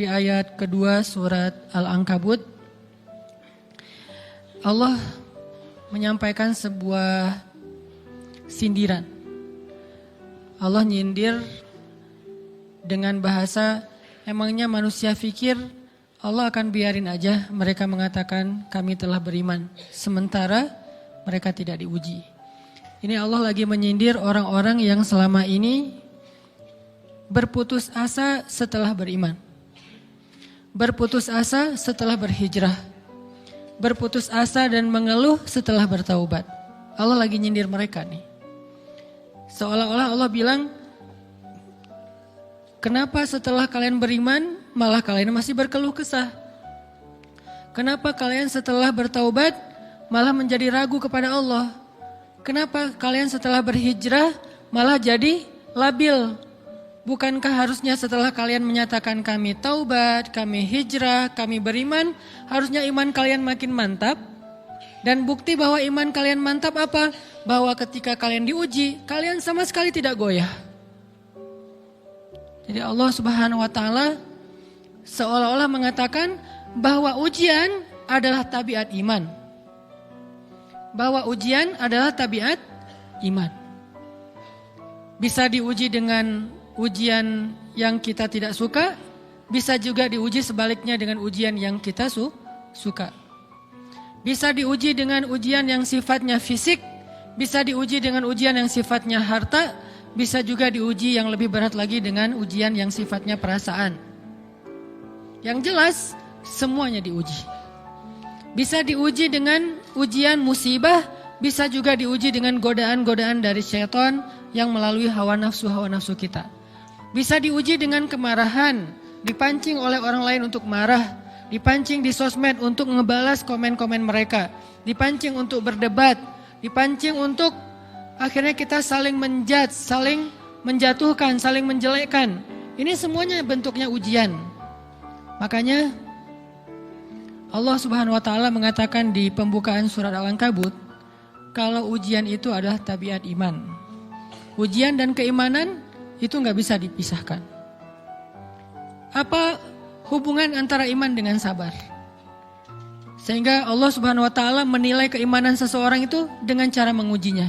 di ayat kedua surat Al-Ankabut, Allah menyampaikan sebuah sindiran. Allah nyindir dengan bahasa, emangnya manusia pikir Allah akan biarin aja mereka mengatakan kami telah beriman, sementara mereka tidak diuji. Ini Allah lagi menyindir orang-orang yang selama ini berputus asa setelah beriman. Berputus asa setelah berhijrah. Berputus asa dan mengeluh setelah bertaubat. Allah lagi nyindir mereka nih. Seolah-olah Allah bilang, kenapa setelah kalian beriman malah kalian masih berkeluh kesah? Kenapa kalian setelah bertaubat malah menjadi ragu kepada Allah? Kenapa kalian setelah berhijrah malah jadi labil? Bukankah harusnya setelah kalian menyatakan kami taubat, kami hijrah, kami beriman, harusnya iman kalian makin mantap? Dan bukti bahwa iman kalian mantap apa? Bahwa ketika kalian diuji, kalian sama sekali tidak goyah. Jadi Allah Subhanahu wa taala seolah-olah mengatakan bahwa ujian adalah tabiat iman. Bahwa ujian adalah tabiat iman. Bisa diuji dengan ujian yang kita tidak suka, bisa juga diuji sebaliknya dengan ujian yang kita suka. Bisa diuji dengan ujian yang sifatnya fisik, bisa diuji dengan ujian yang sifatnya harta, bisa juga diuji yang lebih berat lagi dengan ujian yang sifatnya perasaan. Yang jelas, semuanya diuji. Bisa diuji dengan ujian musibah, bisa juga diuji dengan godaan-godaan dari syaitan yang melalui hawa nafsu kita. Bisa diuji dengan kemarahan, dipancing oleh orang lain untuk marah, dipancing di sosmed untuk ngebalas komen-komen mereka, dipancing untuk berdebat, dipancing untuk akhirnya kita saling menjudge, saling menjatuhkan, saling menjelekkan. Ini semuanya bentuknya ujian. Makanya Allah Subhanahu wa taala mengatakan di pembukaan surat Al-Ankabut, kalau ujian itu adalah tabiat iman. Ujian dan keimanan itu nggak bisa dipisahkan. Apa hubungan antara iman dengan sabar? Sehingga Allah Subhanahu wa taala menilai keimanan seseorang itu dengan cara mengujinya.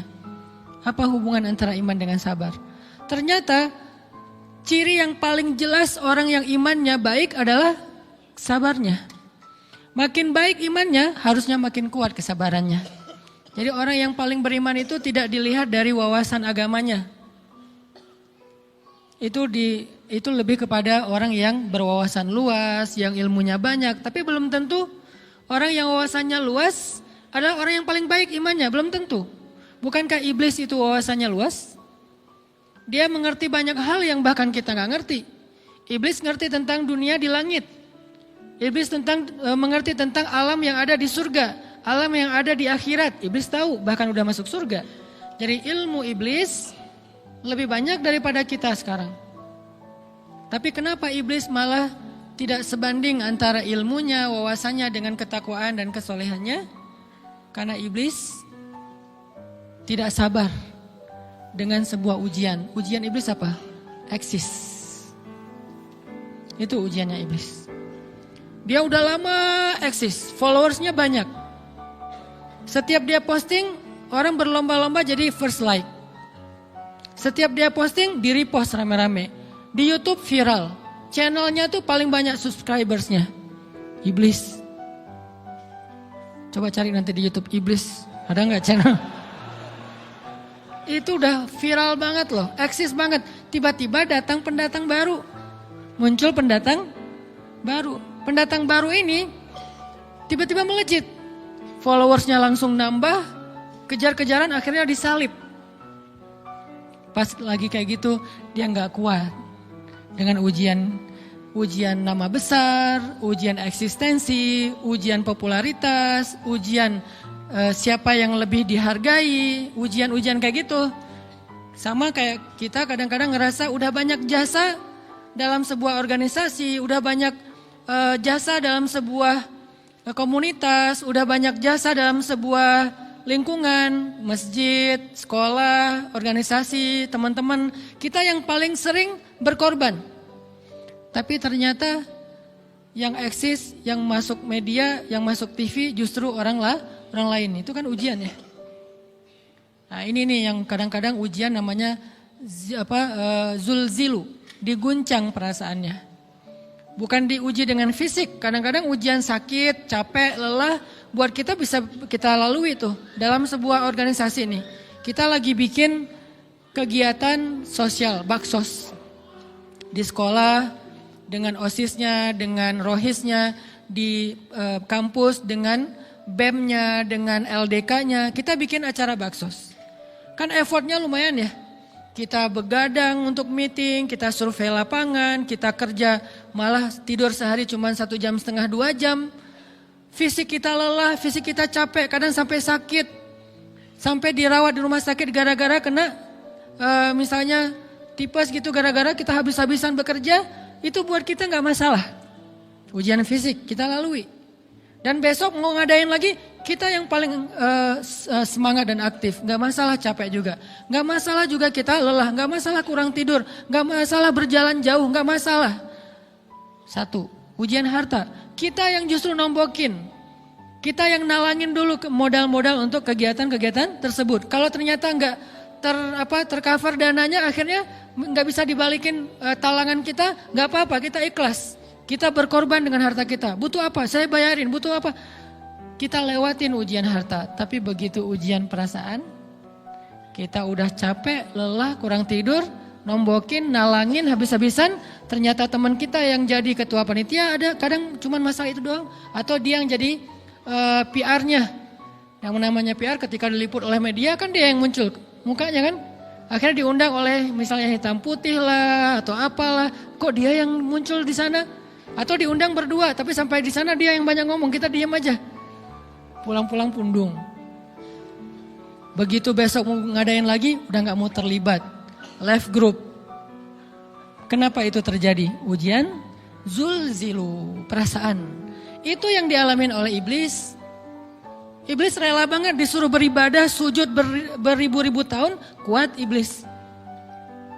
Apa hubungan antara iman dengan sabar? Ternyata ciri yang paling jelas orang yang imannya baik adalah sabarnya. Makin baik imannya, harusnya makin kuat kesabarannya. Jadi orang yang paling beriman itu tidak dilihat dari wawasan agamanya. Itu lebih kepada orang yang berwawasan luas, yang ilmunya banyak. Tapi belum tentu orang yang wawasannya luas adalah orang yang paling baik imannya, belum tentu. Bukankah iblis itu wawasannya luas? Dia mengerti banyak hal yang bahkan kita gak ngerti. Iblis ngerti tentang dunia di langit. Iblis mengerti tentang alam yang ada di surga, alam yang ada di akhirat. Iblis tahu, bahkan udah masuk surga. Jadi ilmu iblis lebih banyak daripada kita sekarang. Tapi kenapa iblis malah tidak sebanding antara ilmunya, wawasannya dengan ketakwaan dan kesolehannya? Karena iblis tidak sabar dengan sebuah ujian. Ujian iblis apa? Eksis. Itu ujiannya iblis. Dia udah lama eksis, followersnya banyak. Setiap dia posting, orang berlomba-lomba jadi first like. Setiap dia posting, di repost rame-rame. Di YouTube viral. Channelnya tuh paling banyak subscribersnya. Iblis. Coba cari nanti di YouTube iblis. Ada gak channel? Itu udah viral banget loh. Eksis banget. Tiba-tiba datang pendatang baru. Muncul pendatang baru. Pendatang baru ini tiba-tiba melejit. Followersnya langsung nambah. Kejar-kejaran akhirnya disalib. Pas lagi kayak gitu dia gak kuat dengan ujian nama besar, ujian eksistensi, ujian popularitas, ujian siapa yang lebih dihargai, ujian-ujian kayak gitu. Sama kayak kita kadang-kadang ngerasa udah banyak jasa dalam sebuah organisasi, udah banyak jasa dalam sebuah komunitas, udah banyak jasa dalam sebuah lingkungan, masjid, sekolah, organisasi, teman-teman, kita yang paling sering berkorban. Tapi ternyata yang eksis, yang masuk media, yang masuk TV justru orang lain. Itu kan ujian ya. Nah ini nih yang kadang-kadang ujian namanya zulzilu, diguncang perasaannya. Bukan diuji dengan fisik, kadang-kadang ujian sakit, capek, lelah, buat kita bisa kita lalui tuh dalam sebuah organisasi nih. Kita lagi bikin kegiatan sosial, baksos. Di sekolah, dengan OSIS-nya, dengan ROHIS-nya, di kampus, dengan BEM-nya, dengan LDK-nya, kita bikin acara baksos. Kan effortnya lumayan ya. Kita begadang untuk meeting, kita survei lapangan, kita kerja malah tidur sehari cuma 1,5 jam, 2 jam. Fisik kita lelah, fisik kita capek, kadang sampai sakit. Sampai dirawat di rumah sakit gara-gara kena misalnya tipes gitu, gara-gara kita habis-habisan bekerja, itu buat kita gak masalah. Ujian fisik kita lalui. Dan besok mau ngadain lagi, kita yang paling semangat dan aktif. Gak masalah capek juga. Gak masalah juga kita lelah. Gak masalah kurang tidur. Gak masalah berjalan jauh. Gak masalah. 1. Ujian harta. Kita yang justru nombokin. Kita yang nalangin dulu modal-modal untuk kegiatan-kegiatan tersebut. Kalau ternyata gak tercover dananya, akhirnya gak bisa dibalikin talangan kita. Gak apa-apa, kita ikhlas. Kita berkorban dengan harta kita. Butuh apa? Saya bayarin. Butuh apa? Kita lewatin ujian harta. Tapi begitu ujian perasaan, kita udah capek, lelah, kurang tidur, nombokin, nalangin habis-habisan. Ternyata teman kita yang jadi ketua panitia ada kadang cuma masalah itu doang. Atau dia yang jadi PR-nya. Yang namanya PR ketika diliput oleh media kan dia yang muncul mukanya kan. Akhirnya diundang oleh misalnya hitam putih lah atau apalah. Kok dia yang muncul di sana? Atau diundang berdua, tapi sampai di sana dia yang banyak ngomong, kita diam aja. Pulang-pulang pundung. Begitu besok mau ngadain lagi, udah gak mau terlibat. Left group. Kenapa itu terjadi? Ujian zulzilu, perasaan. Itu yang dialamin oleh iblis. Iblis rela banget disuruh beribadah, sujud beribu-ribu tahun, kuat iblis.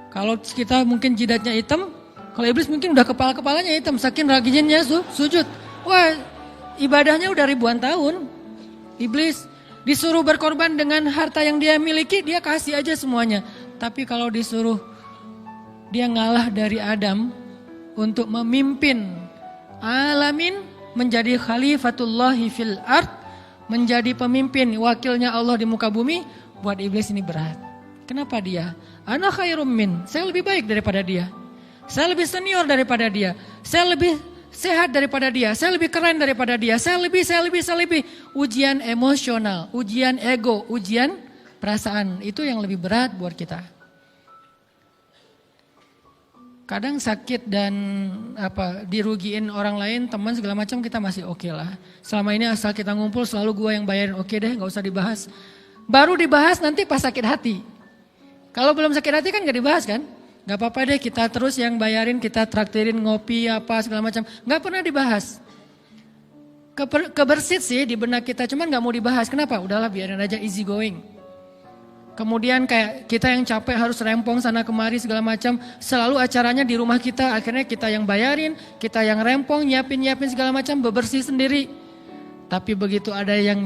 Kalau kita mungkin jidatnya hitam, kalau iblis mungkin udah kepala-kepalanya hitam, saking rajinnya sujud. Wah, ibadahnya udah ribuan tahun. Iblis disuruh berkorban dengan harta yang dia miliki, dia kasih aja semuanya. Tapi kalau disuruh dia ngalah dari Adam untuk memimpin alamin, menjadi khalifatullahi fil ard, menjadi pemimpin wakilnya Allah di muka bumi, buat iblis ini berat. Kenapa dia? Ana khairum min, saya lebih baik daripada dia. Saya lebih senior daripada dia. Saya lebih sehat daripada dia. Saya lebih keren daripada dia. Saya lebih. Ujian emosional, ujian ego, ujian perasaan. Itu yang lebih berat buat kita. Kadang sakit dan dirugiin orang lain, teman segala macam kita masih oke lah. Selama ini asal kita ngumpul selalu gua yang bayarin, oke deh gak usah dibahas. Baru dibahas nanti pas sakit hati. Kalau belum sakit hati kan gak dibahas kan? Gak apa-apa deh kita terus yang bayarin, kita traktirin ngopi apa segala macam. Gak pernah dibahas. Kebersit sih di benak kita, cuman gak mau dibahas. Kenapa? Udahlah biarin aja, easy going. Kemudian kayak kita yang capek harus rempong sana kemari segala macam. Selalu acaranya di rumah kita, akhirnya kita yang bayarin, kita yang rempong, nyiapin segala macam, bebersih sendiri. Tapi begitu ada yang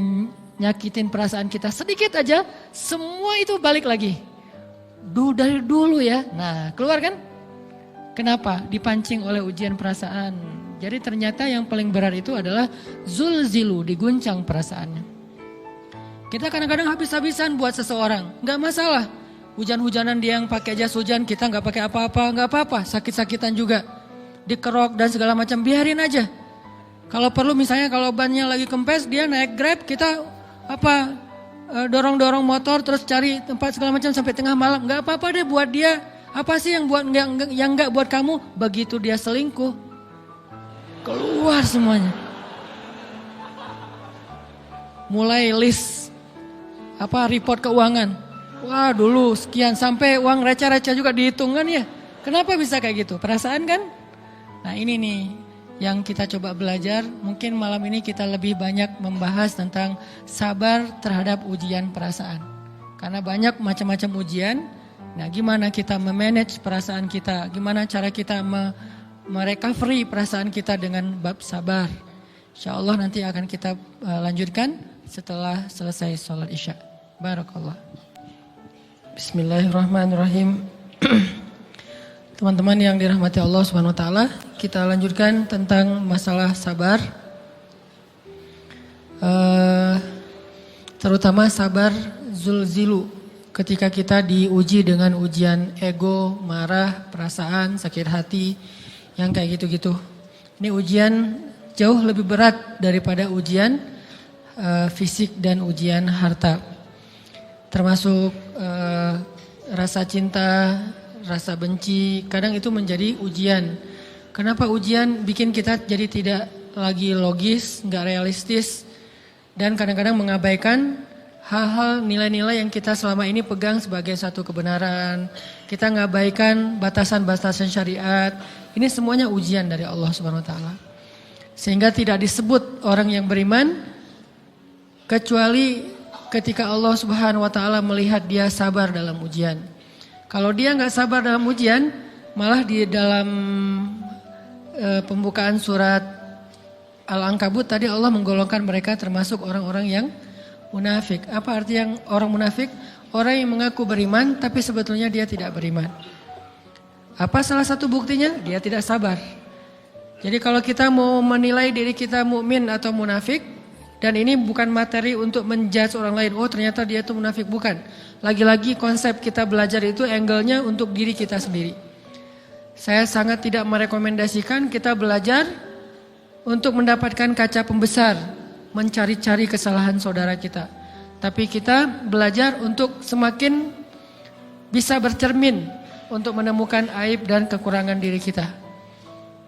nyakitin perasaan kita sedikit aja, semua itu balik lagi. Dari dulu ya. Nah, keluar kan? Kenapa? Dipancing oleh ujian perasaan. Jadi ternyata yang paling berat itu adalah zulzilu, diguncang perasaannya. Kita kadang-kadang habis-habisan buat seseorang, gak masalah. Hujan-hujanan dia yang pakai jas hujan, kita gak pakai apa-apa, gak apa-apa. Sakit-sakitan juga, dikerok dan segala macam, biarin aja. Kalau perlu misalnya kalau bannya lagi kempes, dia naik Grab, kita dorong-dorong motor terus cari tempat segala macam sampai tengah malam. Gak apa-apa deh buat dia. Apa sih yang gak buat kamu? Begitu dia selingkuh, keluar semuanya. Mulai list report keuangan. Wah dulu sekian, sampai uang receh-receh juga dihitung kan ya. Kenapa bisa kayak gitu? Perasaan kan? Nah ini nih yang kita coba belajar. Mungkin malam ini kita lebih banyak membahas tentang sabar terhadap ujian perasaan. Karena banyak macam-macam ujian. Nah gimana kita memanage perasaan kita, gimana cara kita merecovery perasaan kita dengan bab sabar. Insya Allah nanti akan kita lanjutkan setelah selesai sholat isya. Barakallah. Bismillahirrahmanirrahim. Teman-teman yang dirahmati Allah Subhanahu wa taala, kita lanjutkan tentang masalah sabar. Terutama sabar zulzilu, ketika kita diuji dengan ujian ego, marah, perasaan, sakit hati, yang kayak gitu-gitu. Ini ujian jauh lebih berat daripada ujian fisik dan ujian harta. Termasuk rasa cinta, rasa benci, kadang itu menjadi ujian. Kenapa ujian bikin kita jadi tidak lagi logis, nggak realistis, dan kadang-kadang mengabaikan hal-hal nilai-nilai yang kita selama ini pegang sebagai satu kebenaran. Kita ngabaikan batasan-batasan syariat. Ini semuanya ujian dari Allah Subhanahu wa taala. Sehingga tidak disebut orang yang beriman kecuali ketika Allah Subhanahu wa taala melihat dia sabar dalam ujian. Kalau dia nggak sabar dalam ujian, malah di dalam pembukaan surat Al-Ankabut tadi Allah menggolongkan mereka termasuk orang-orang yang munafik. Apa arti yang orang munafik? Orang yang mengaku beriman tapi sebetulnya dia tidak beriman. Apa salah satu buktinya? Dia tidak sabar. Jadi kalau kita mau menilai diri kita mukmin atau munafik, dan ini bukan materi untuk menjudge orang lain, oh ternyata dia itu munafik, bukan. Lagi-lagi konsep kita belajar itu angle-nya untuk diri kita sendiri. Saya sangat tidak merekomendasikan kita belajar untuk mendapatkan kaca pembesar, mencari-cari kesalahan saudara kita. Tapi kita belajar untuk semakin bisa bercermin untuk menemukan aib dan kekurangan diri kita.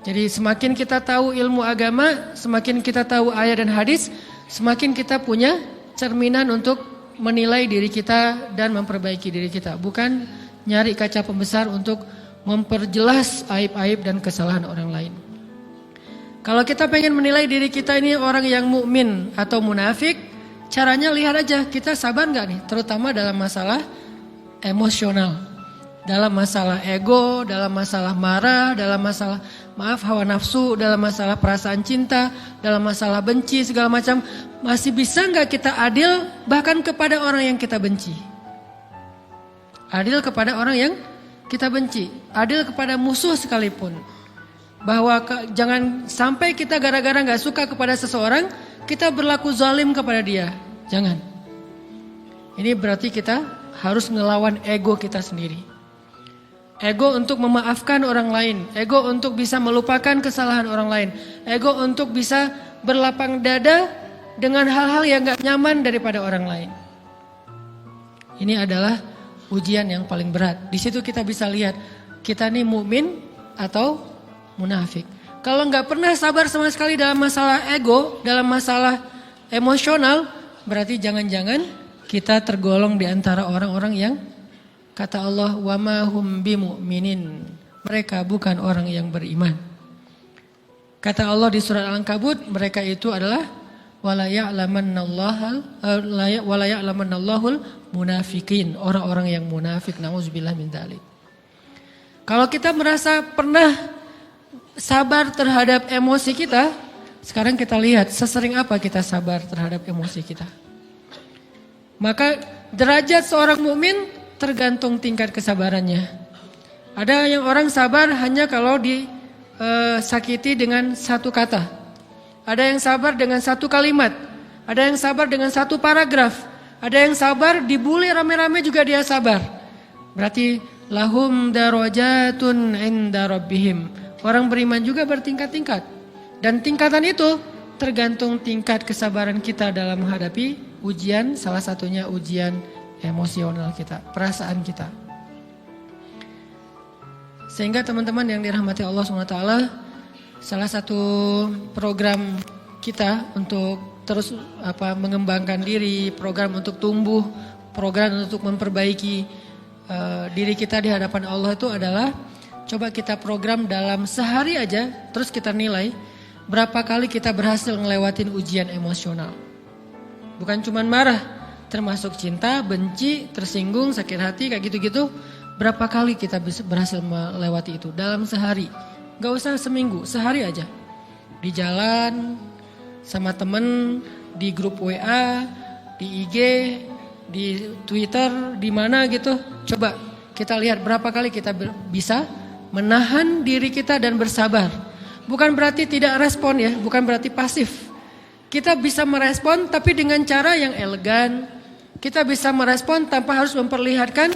Jadi semakin kita tahu ilmu agama, semakin kita tahu ayat dan hadis, semakin kita punya cerminan untuk menilai diri kita dan memperbaiki diri kita. Bukan nyari kaca pembesar untuk memperjelas aib-aib dan kesalahan orang lain. Kalau kita pengen menilai diri kita ini orang yang mukmin atau munafik, caranya lihat aja kita sabar nggak nih, terutama dalam masalah emosional, dalam masalah ego, dalam masalah marah, dalam masalah hawa nafsu, dalam masalah perasaan cinta, dalam masalah benci segala macam. Masih bisa nggak kita adil bahkan kepada orang yang kita benci? Adil kepada orang yang kita benci, adil kepada musuh sekalipun. Bahwa jangan sampai kita gara-gara gak suka kepada seseorang, kita berlaku zalim kepada dia. Jangan. Ini berarti kita harus ngelawan ego kita sendiri. Ego untuk memaafkan orang lain. Ego untuk bisa melupakan kesalahan orang lain. Ego untuk bisa berlapang dada dengan hal-hal yang gak nyaman daripada orang lain. Ini adalah ujian yang paling berat. Di situ kita bisa lihat kita nih mukmin atau munafik. Kalau nggak pernah sabar sama sekali dalam masalah ego, dalam masalah emosional, berarti jangan-jangan kita tergolong di antara orang-orang yang kata Allah wa ma hum bimu'minin. Mereka bukan orang yang beriman. Kata Allah di surat Al-Ankabut, mereka itu adalah wala ya'lamannallahul munafikin, orang-orang yang munafik. Nauzubillah min dzalik. Kalau kita merasa pernah sabar terhadap emosi kita, sekarang kita lihat sesering apa kita sabar terhadap emosi kita. Maka derajat seorang mukmin tergantung tingkat kesabarannya. Ada yang orang sabar hanya kalau disakiti dengan satu kata. Ada yang sabar dengan satu kalimat. Ada yang sabar dengan satu paragraf. Ada yang sabar dibully rame-rame juga dia sabar. Berarti lahum darajatun inda rabbihim. Orang beriman juga bertingkat-tingkat. Dan tingkatan itu tergantung tingkat kesabaran kita dalam menghadapi ujian. Salah satunya ujian emosional kita, perasaan kita. Sehingga teman-teman yang dirahmati Allah SWT, salah satu program kita untuk terus mengembangkan diri, program untuk tumbuh, program untuk memperbaiki diri kita di hadapan Allah itu adalah coba kita program dalam sehari aja, terus kita nilai berapa kali kita berhasil ngelewatin ujian emosional. Bukan cuma marah, termasuk cinta, benci, tersinggung, sakit hati, kayak gitu-gitu. Berapa kali kita berhasil melewati itu dalam sehari. Gak usah seminggu, sehari aja. Di jalan, sama temen, di grup WA, di IG, di Twitter, di mana gitu. Coba kita lihat berapa kali kita bisa menahan diri kita dan bersabar. Bukan berarti tidak respon ya, bukan berarti pasif. Kita bisa merespon tapi dengan cara yang elegan. Kita bisa merespon tanpa harus memperlihatkan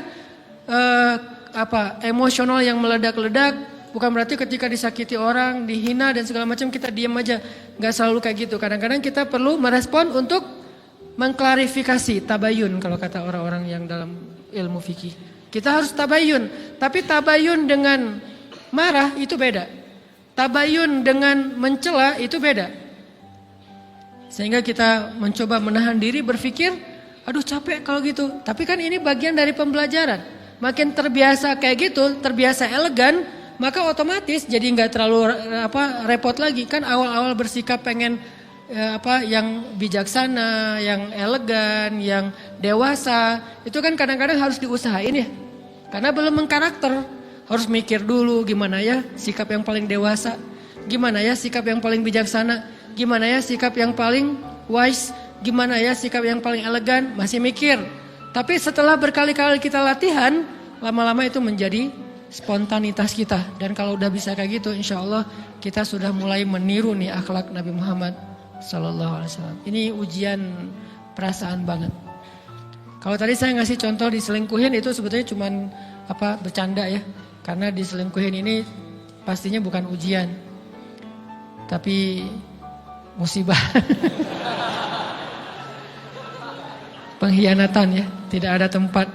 emosional yang meledak-ledak. Bukan berarti ketika disakiti orang, dihina dan segala macam kita diam aja. Gak selalu kayak gitu. Kadang-kadang kita perlu merespon untuk mengklarifikasi, tabayun kalau kata orang-orang yang dalam ilmu fikih. Kita harus tabayun. Tapi tabayun dengan marah itu beda. Tabayun dengan mencela itu beda. Sehingga kita mencoba menahan diri berpikir, aduh capek kalau gitu. Tapi kan ini bagian dari pembelajaran. Makin terbiasa kayak gitu, terbiasa elegan, maka otomatis jadi nggak terlalu repot lagi. Kan awal-awal bersikap pengen yang bijaksana, yang elegan, yang dewasa, itu kan kadang-kadang harus diusahain ya. Karena belum mengkarakter, harus mikir dulu gimana ya sikap yang paling dewasa, gimana ya sikap yang paling bijaksana. Gimana ya sikap yang paling wise, gimana ya sikap yang paling elegan, masih mikir. Tapi setelah berkali-kali kita latihan, lama-lama itu menjadi spontanitas kita. Dan kalau udah bisa kayak gitu, insya Allah kita sudah mulai meniru nih akhlak Nabi Muhammad SAW. Ini ujian perasaan banget. Kalau tadi saya ngasih contoh diselingkuhin itu sebetulnya cuman bercanda ya. Karena diselingkuhin ini pastinya bukan ujian. Tapi musibah. Pengkhianatan ya, tidak ada tempat.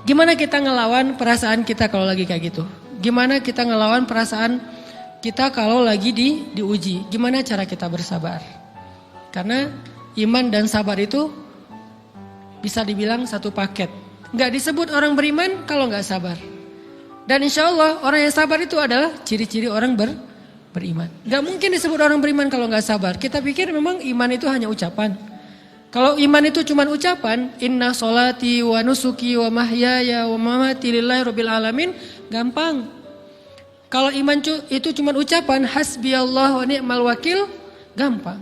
Gimana kita ngelawan perasaan kita kalau lagi kayak gitu? Gimana kita ngelawan perasaan kita kalau lagi diuji? Gimana cara kita bersabar? Karena iman dan sabar itu bisa dibilang satu paket. Gak disebut orang beriman kalau gak sabar. Dan insya Allah orang yang sabar itu adalah ciri-ciri orang beriman. Gak mungkin disebut orang beriman kalau gak sabar. Kita pikir memang iman itu hanya ucapan. Kalau iman itu cuma ucapan, inna sholati wa nusuki wa mahyaya wa mamati lillahi rabbil alamin, gampang. Kalau iman itu cuma ucapan, hasbiyallah wa ni'mal wakil, gampang.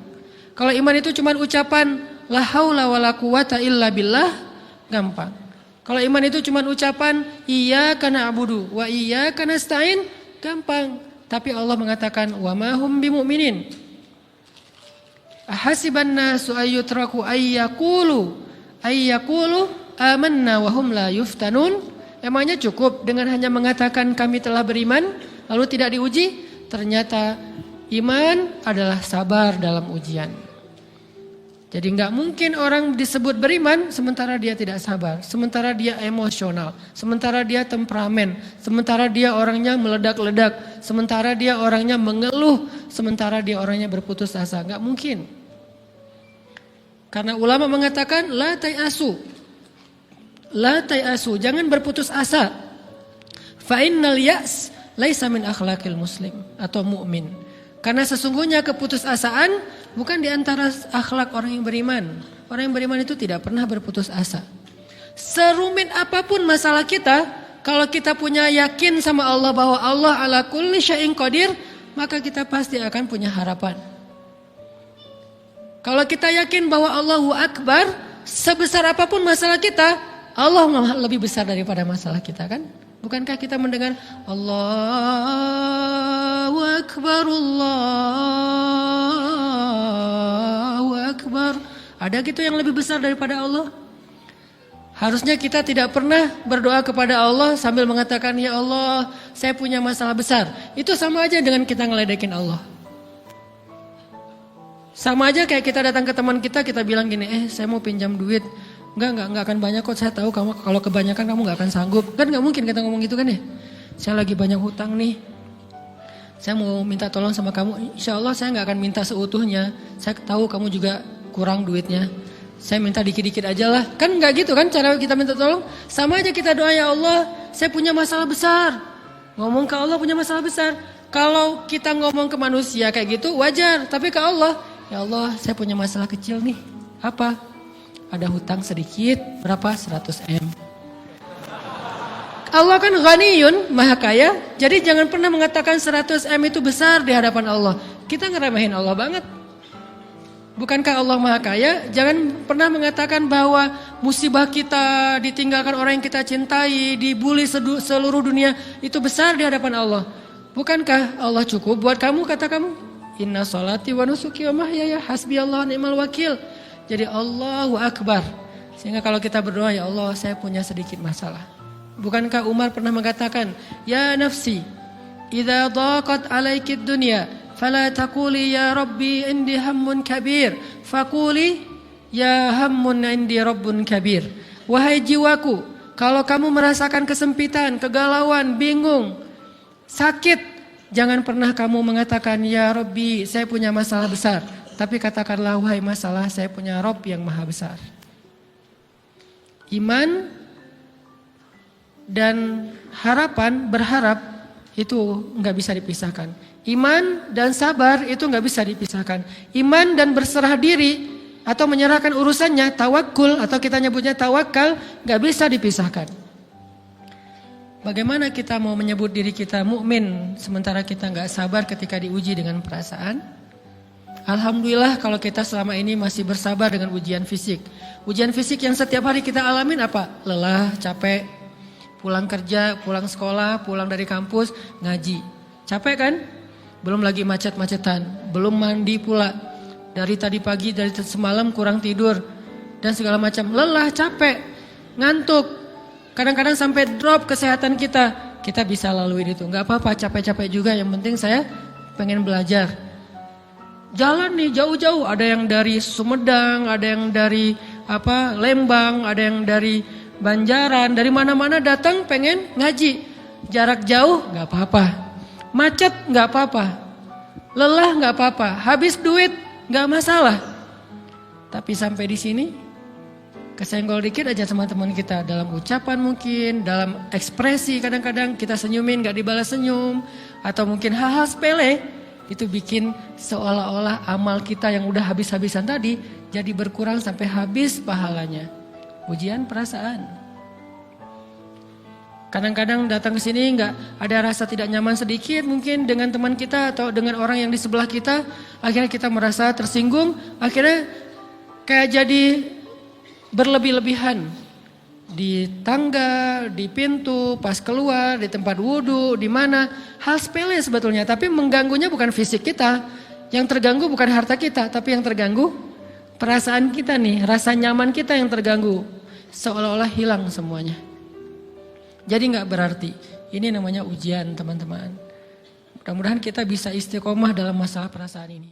Kalau iman itu cuma ucapan, la haula wa la quwata illa billah, gampang. Kalau iman itu cuma ucapan, iyyaka na'budu wa iyyaka nasta'in, gampang. Tapi Allah mengatakan wa ma hum bimu'minin. Ahasiban nasu ayyutraku ayyaqulu amanna wa hum la yuftanun. Emangnya cukup dengan hanya mengatakan kami telah beriman lalu tidak diuji? Ternyata iman adalah sabar dalam ujian. Jadi enggak mungkin orang disebut beriman sementara dia tidak sabar, sementara dia emosional, sementara dia temperamen, sementara dia orangnya meledak-ledak, sementara dia orangnya mengeluh, sementara dia orangnya berputus asa. Enggak mungkin. Karena ulama mengatakan la tayasu. La tayasu, jangan berputus asa. Fa innal ya's laisa min akhlaqil muslim atau mukmin. Karena sesungguhnya keputusasaan bukan di antara akhlak orang yang beriman. Orang yang beriman itu tidak pernah berputus asa. Serumit apapun masalah kita, kalau kita punya yakin sama Allah bahwa Allah ala kulli syai'in qadir, maka kita pasti akan punya harapan. Kalau kita yakin bahwa Allahu Akbar, sebesar apapun masalah kita, Allah lebih besar daripada masalah kita kan? Bukankah kita mendengar Allahu Akbar, Allahu Akbar. Ada gitu yang lebih besar daripada Allah? Harusnya kita tidak pernah berdoa kepada Allah sambil mengatakan, ya Allah saya punya masalah besar. Itu sama aja dengan kita ngeledekin Allah. Sama aja kayak kita datang ke teman kita bilang gini, saya mau pinjam duit. Enggak akan banyak kok, saya tahu kamu kalau kebanyakan kamu enggak akan sanggup. Kan enggak mungkin kita ngomong gitu kan ya. Saya lagi banyak hutang nih. Saya mau minta tolong sama kamu. Insya Allah saya enggak akan minta seutuhnya. Saya tahu kamu juga kurang duitnya. Saya minta dikit-dikit aja lah. Kan enggak gitu kan cara kita minta tolong. Sama aja kita doa, ya Allah saya punya masalah besar. Ngomong ke Allah punya masalah besar. Kalau kita ngomong ke manusia kayak gitu wajar. Tapi ke Allah, ya Allah saya punya masalah kecil nih. Apa? Ada hutang sedikit, berapa? 100 M. Allah kan ghaniyun, maha kaya. Jadi jangan pernah mengatakan 100 M itu besar di hadapan Allah. Kita ngeremehin Allah banget. Bukankah Allah maha kaya? Jangan pernah mengatakan bahwa musibah kita, ditinggalkan orang yang kita cintai, dibully seluruh dunia, itu besar di hadapan Allah. Bukankah Allah cukup buat kamu, kata kamu? Inna sholati wa nusuki wa mahyaya hasbiyallahu ni'mal wakil. Jadi Allahu Akbar. Sehingga kalau kita berdoa, ya Allah saya punya sedikit masalah. Bukankah Umar pernah mengatakan, ya nafsi, idza dhaqat alaikid dunya, fala taquli ya rabbi indi hammun kabir, faquli ya hammun indi rabbun kabir. Wahai jiwaku, kalau kamu merasakan kesempitan, kegalauan, bingung, sakit, jangan pernah kamu mengatakan ya Rabbi saya punya masalah besar. Tapi katakanlah, wahai masalah, saya punya Rabb yang maha besar. Iman dan harapan, berharap itu nggak bisa dipisahkan. Iman dan sabar itu nggak bisa dipisahkan. Iman dan berserah diri atau menyerahkan urusannya, tawakul atau kita nyebutnya tawakal, nggak bisa dipisahkan. Bagaimana kita mau menyebut diri kita mukmin sementara kita nggak sabar ketika diuji dengan perasaan? Alhamdulillah kalau kita selama ini masih bersabar dengan ujian fisik. Ujian fisik yang setiap hari kita alamin apa? Lelah, capek, pulang kerja, pulang sekolah, pulang dari kampus, ngaji. Capek kan? Belum lagi macet-macetan, belum mandi pula. Dari tadi pagi, dari semalam kurang tidur, dan segala macam. Lelah, capek, ngantuk. Kadang-kadang sampai drop kesehatan kita. Kita bisa lalui itu. Gak apa-apa, capek-capek juga. Yang penting saya pengen belajar. Jalan nih jauh-jauh. Ada yang dari Sumedang, ada yang dari Lembang, ada yang dari Banjaran. Dari mana-mana datang pengen ngaji. Jarak jauh gak apa-apa. Macet gak apa-apa. Lelah gak apa-apa. Habis duit gak masalah. Tapi sampai di sini kesenggol dikit aja teman-teman kita. Dalam ucapan mungkin, dalam ekspresi kadang-kadang kita senyumin gak dibalas senyum. Atau mungkin hal-hal sepele. Itu bikin seolah-olah amal kita yang udah habis-habisan tadi jadi berkurang sampai habis pahalanya. Ujian perasaan. Kadang-kadang datang ke sini nggak ada rasa tidak nyaman sedikit mungkin dengan teman kita atau dengan orang yang di sebelah kita. Akhirnya kita merasa tersinggung. Akhirnya kayak jadi berlebih-lebihan. Di tangga, di pintu, pas keluar, di tempat wudhu, di mana. Hal sepele sebetulnya, tapi mengganggunya bukan fisik kita. Yang terganggu bukan harta kita, tapi yang terganggu perasaan kita nih, rasa nyaman kita yang terganggu. Seolah-olah hilang semuanya. Jadi gak berarti. Ini namanya ujian teman-teman. Mudah-mudahan kita bisa istiqomah dalam masalah perasaan ini.